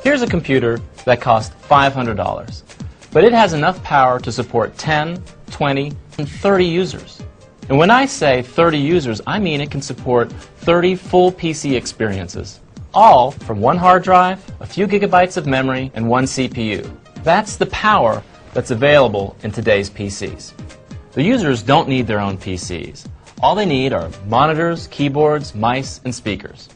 Here's a computer that costs $500, but it has enough power to support 10, 20, and 30 users. And when I say 30 users, I mean it can support 30 full PC experiences, all from one hard drive, a few gigabytes of memory, and one CPU. That's the power that's available in today's PCs. The users don't need their own PCs. All they need are monitors, keyboards, mice, and speakers.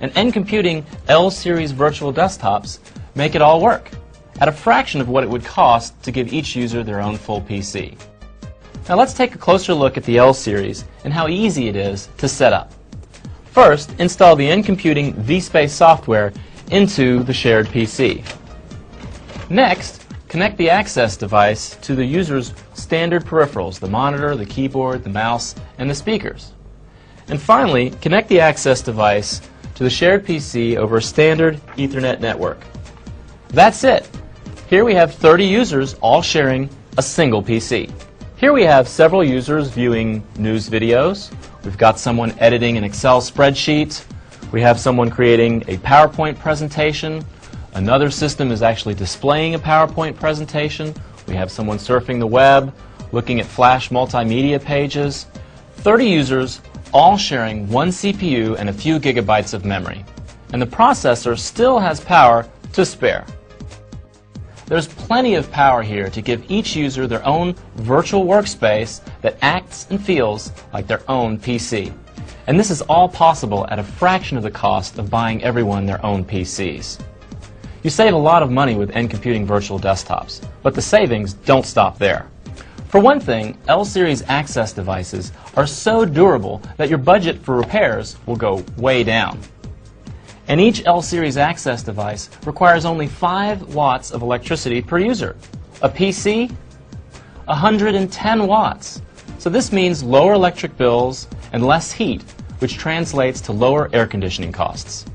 And ncomputing L-series virtual desktops make it all work, at a fraction of what it would cost to give each user their own full PC. Now let's take a closer look at the L-series and how easy it is to set up. First, install the ncomputing vSpace software into the shared PC. Next, connect the access device to the user's standard peripherals, the monitor, the keyboard, the mouse, and the speakers. And finally, connect the access device to the shared PC over a standard Ethernet network. That's it. Here we have 30 users all sharing a single PC. Here we have several users viewing news videos. We've got someone editing an Excel spreadsheet. We have someone creating a PowerPoint presentation. Another system is actually displaying a PowerPoint presentation. We have someone surfing the web, looking at Flash multimedia pages. 30 users all sharing one CPU and a few gigabytes of memory. And the processor still has power to spare. There's plenty of power here to give each user their own virtual workspace that acts and feels like their own PC. And this is all possible at a fraction of the cost of buying everyone their own PCs. You save a lot of money with ncomputing virtual desktops, but the savings don't stop there. For one thing, L-series access devices are so durable that your budget for repairs will go way down. And each L-series access device requires only 5 watts of electricity per user. A PC? 110 watts. So this means lower electric bills and less heat, which translates to lower air conditioning costs.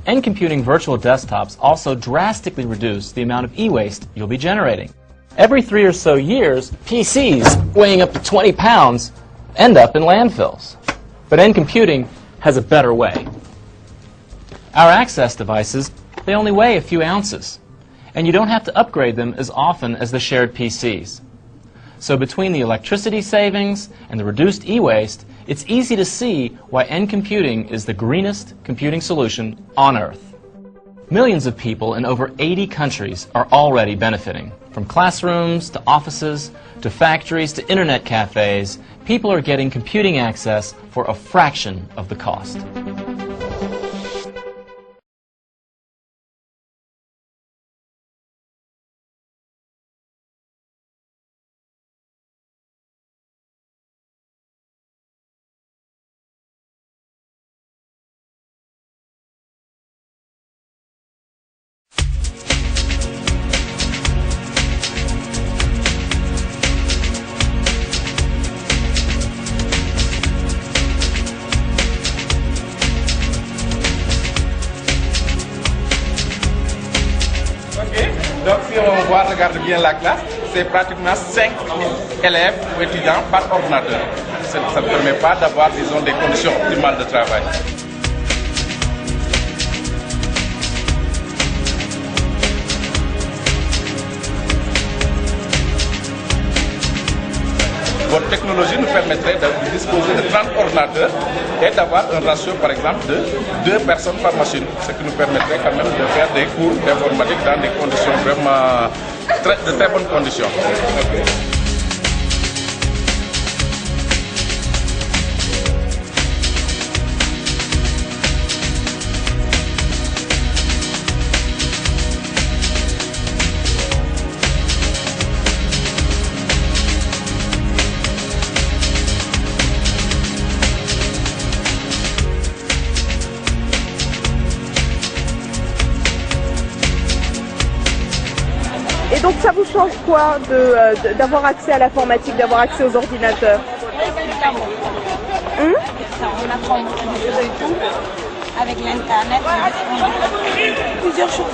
Ncomputing virtual desktops also drastically reduce the amount of e-waste you'll be generating. Every 3 or so years, PCs weighing up to 20 pounds end up in landfills. But ncomputing has a better way. Our access devices, they only weigh a few ounces, and you don't have to upgrade them as often as the shared PCs. So between the electricity savings and the reduced e-waste, it's easy to see why ncomputing is the greenest computing solution on Earth. Millions of people in over 80 countries are already benefiting. From classrooms to offices to factories to internet cafes, people are getting computing access for a fraction of the cost. Donc si on regarde bien la classe, c'est pratiquement 5 élèves ou étudiants par ordinateur. Ça ne permet pas d'avoir, disons, des conditions optimales de travail. Votre technologie nous permettrait de disposer de 30 ordinateurs et d'avoir un ratio, par exemple, de 2 personnes par machine, ce qui nous permettrait quand même de faire des cours d'informatique dans des conditions vraiment de très bonnes conditions. Et donc ça vous change quoi d'avoir accès à l'informatique, d'avoir accès aux ordinateurs? On apprend beaucoup de choses et tout. Avec l'internet, on apprend plusieurs choses.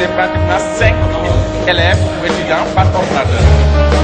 c'est pratiquement 5 élèves ou étudiants par ordinateur.